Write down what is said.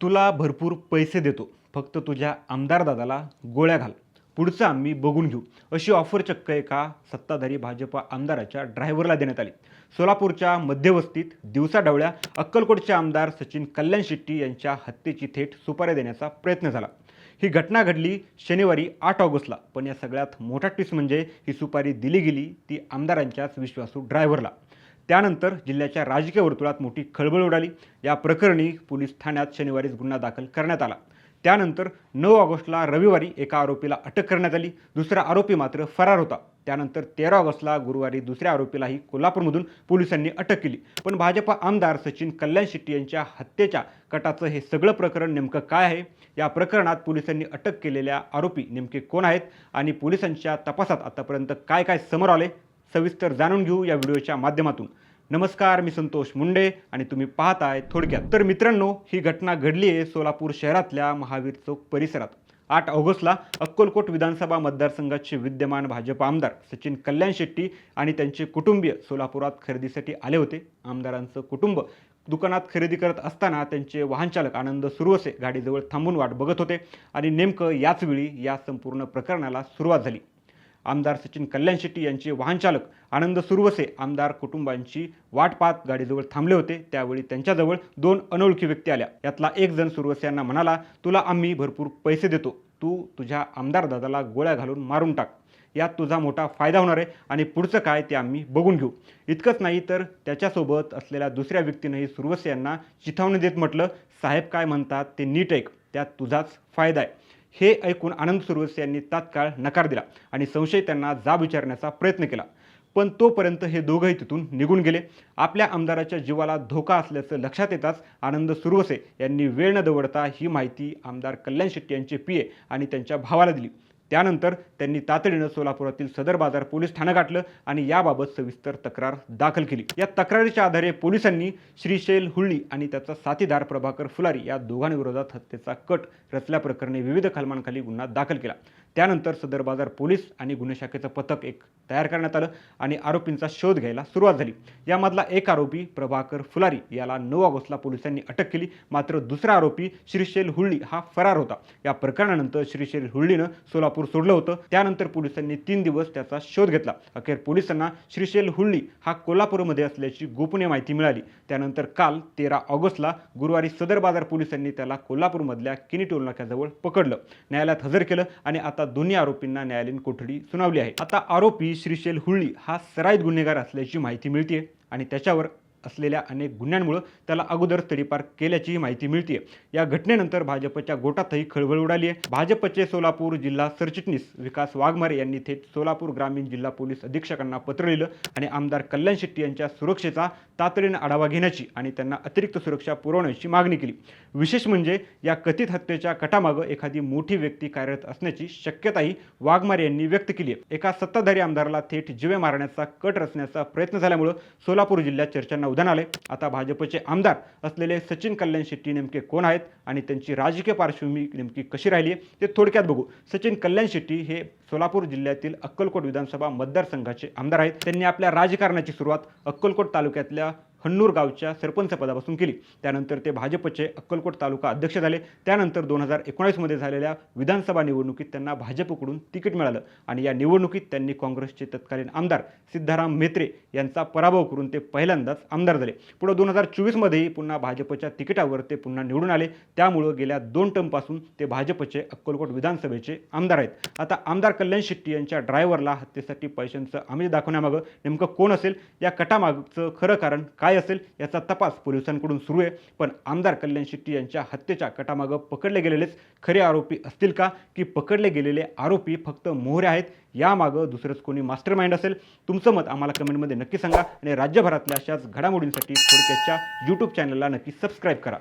तुला भरपूर पैसे देतो, फक्त तुझ्या आमदार दादाला गोळ्या घाल. पुढचं आम्ही बघून घेऊ. अशी ऑफर चक्क एका सत्ताधारी भाजपा आमदाराच्या ड्रायव्हरला देण्यात आली. सोलापूरच्या मध्यवस्तीत दिवसाढवळ्या अक्कलकोटचे आमदार सचिन कल्याण शेट्टी यांच्या हत्येची थेट सुपारी देण्याचा प्रयत्न झाला. ही घटना घडली शनिवारी 8 ऑगस्टला. पण या सगळ्यात मोठा ट्विस्ट म्हणजे ही सुपारी दिली गेली ती आमदारांच्याच विश्वासू ड्रायव्हरला. त्यानंतर जिल्ह्याच्या राजकीय वर्तुळात मोठी खळबळ उडाली. या प्रकरणी पोलीस ठाण्यात शनिवारीच गुन्हा दाखल करण्यात आला. त्यानंतर 9 ऑगस्टला रविवारी एका आरोपीला अटक करण्यात आली. दुसरा आरोपी मात्र फरार होता. त्यानंतर 13 ऑगस्टला गुरुवारी दुसऱ्या आरोपीलाही कोल्हापूरमधून पोलिसांनी अटक केली. पण भाजपा आमदार सचिन कल्याण शेट्टी यांच्या हत्येच्या कटाचं हे सगळं प्रकरण नेमकं काय आहे? या प्रकरणात पोलिसांनी अटक केलेल्या आरोपी नेमके कोण आहेत आणि पोलिसांच्या तपासात आतापर्यंत काय काय समोर आले, सविस्तर जाणून घेऊ या व्हिडिओच्या माध्यमातून. नमस्कार, मी संतोष मुंडे आणि तुम्ही पाहताय थोडक्यात. तर मित्रांनो, ही घटना घडली आहे सोलापूर शहरातल्या महावीर चौक परिसरात. 8 ऑगस्टला अक्कलकोट विधानसभा मतदारसंघाचे विद्यमान भाजप आमदार सचिन कल्याण शेट्टी आणि त्यांचे कुटुंबीय सोलापुरात खरेदीसाठी आले होते. आमदारांचं कुटुंब दुकानात खरेदी करत असताना त्यांचे वाहनचालक आनंद सुरवसे गाडीजवळ थांबून वाट बघत होते आणि नेमकं याच वेळी या संपूर्ण प्रकरणाला सुरुवात झाली. आमदार सचिन कल्याण शेट्टी यांचे वाहनचालक आनंद सुरवसे आमदार कुटुंबांची वाट पाहत गाडीजवळ थांबले होते. त्यावेळी त्यांच्याजवळ 2 अनोळखी व्यक्ती आल्या. यातला एक जण सुरवसे यांना म्हणाला, तुला आम्ही भरपूर पैसे देतो, तू तुझ्या आमदार दादाला गोळ्या घालून मारून टाक. यात तुझा मोठा फायदा होणार आहे आणि पुढचं काय ते आम्ही बघून घेऊ. इतकंच नाही तर त्याच्यासोबत असलेल्या दुसऱ्या व्यक्तीनेही सुरवसे यांना चिथावणी देत म्हटलं, साहेब काय म्हणतात ते नीट ऐक, त्यात तुझाच फायदा आहे. हे ऐकून आनंद सुरवसे यांनी तात्काळ नकार दिला आणि संशय त्यांना जाब विचारण्याचा प्रयत्न केला. पण तोपर्यंत हे दोघंही तिथून निघून गेले. आपल्या आमदाराच्या जीवाला धोका असल्याचं लक्षात येताच आनंद सुरवसे यांनी वेळ न दवडता ही माहिती आमदार कल्याण शेट्टी यांचे पीए आणि त्यांच्या भावाला दिली. त्यानंतर त्यांनी तातडीनं सोलापुरातील सदर बाजार पोलीस ठाणं गाठलं आणि याबाबत सविस्तर तक्रार दाखल केली. या तक्रारीच्या आधारे पोलिसांनी श्रीशैल हुळ्ळी आणि त्याचा साथीदार प्रभाकर फुलारी या दोघांविरोधात हत्येचा कट रचल्याप्रकरणी विविध कलमांखाली गुन्हा दाखल केला. त्यानंतर सदर बाजार पोलीस आणि गुन्हे शाखेचं पथक तयार करण्यात आलं आणि आरोपींचा शोध घ्यायला सुरुवात झाली. यामधला एक आरोपी प्रभाकर फुलारी याला 9 ऑगस्टला पोलिसांनी अटक केली. मात्र दुसरा आरोपी श्रीशैल हुळ्ळी हा फरार होता. या प्रकरणानंतर श्रीशैल हुळ्ळीनं सोलापूर सोडलं होतं. त्यानंतर पोलिसांनी 3 दिवस त्याचा शोध घेतला. अखेर पोलिसांना श्रीशैल हुळ्ळी हा कोल्हापूरमध्ये असल्याची गोपनीय माहिती मिळाली. त्यानंतर काल 13 ऑगस्टला गुरुवारी सदर बाजार पोलिसांनी त्याला कोल्हापूरमधल्या किनी टोलनाक्याजवळ पकडलं, न्यायालयात हजर केलं आणि आता दोन्ही आरोपींना न्यायालयीन कोठडी सुनावली आहे. आता आरोपी श्रीशैल हुळ्ळी हा सराईत गुन्हेगार असल्याची माहिती मिळते आणि त्याच्यावर असलेल्या अनेक गुन्ह्यांमुळे त्याला अगोदर तडीपार केल्याची माहिती मिळते. या घटनेनंतर भाजपच्या गोटातही खळबळ उडाली आहे. भाजपचे सोलापूर जिल्हा सरचिटणीस विकास वाघमारे यांनी थेट सोलापूर ग्रामीण जिल्हा पोलीस अधीक्षकांना पत्र लिहिलं आणि आमदार कल्याण शेट्टी यांच्या सुरक्षेचा तातडीनं आढावा घेण्याची आणि त्यांना अतिरिक्त सुरक्षा पुरवण्याची मागणी केली. विशेष म्हणजे या कथित हत्येच्या कटामागं एखादी मोठी व्यक्ती कार्यरत असण्याची शक्यताही वाघमारे यांनी व्यक्त केली आहे. एका सत्ताधारी आमदाराला थेट जीवे मारण्याचा कट रचण्याचा प्रयत्न झाल्यामुळे सोलापूर जिल्ह्यात चर्चांना उधाण आले. आता भाजपचे आमदार असलेले सचिन कल्याण शेट्टी नेमके कोण आहेत आणि त्यांची राजकीय पार्श्वभूमी नेमकी कशी राहिली आहे ते थोडक्यात बघू. सचिन कल्याण शेट्टी हे सोलापूर जिल्ह्यातील अक्कलकोट विधानसभा मतदारसंघाचे आमदार आहेत. त्यांनी आपल्या राजकारणाची सुरुवात अक्कलकोट तालुक्यातल्या हन्नूर गावच्या सरपंच पदापासून केली. त्यानंतर ते भाजपचे अक्कलकोट तालुका अध्यक्ष झाले. त्यानंतर 2019 मध्ये झालेल्या विधानसभा निवडणुकीत त्यांना भाजपकडून तिकीट मिळालं आणि या निवडणुकीत त्यांनी काँग्रेसचे तत्कालीन आमदार सिद्धाराम म्हेत्रे यांचा पराभव करून ते पहिल्यांदाच आमदार झाले. पुढे 2024 मध्येही पुन्हा भाजपच्या तिकिटावर ते पुन्हा निवडून आले. त्यामुळे गेल्या 2 टर्मपासून ते भाजपचे अक्कलकोट विधानसभेचे आमदार आहेत. आता आमदार कल्याण शेट्टी यांच्या ड्रायव्हरला हत्येसाठी पैशांचं आमिष दाखवण्यामागं नेमकं कोण असेल, या कटामागचं खरं कारण काय असेल याचा तपास पोलिसांकडून सुरू आहे. पण आमदार कल्याण शेट्टी यांच्या हत्येच्या कटामागं पकडले गेलेलेच खरे आरोपी असतील का, की पकडले गेलेले आरोपी फक्त मोहरे आहेत, यामागं दुसरंच कोणी मास्टरमाइंड असेल? तुमचं मत आम्हाला कमेंटमध्ये नक्की सांगा आणि राज्यभरातल्या अशाच घडामोडींसाठी थोडक्याच्या यूट्यूब चॅनलला नक्की सबस्क्राईब करा.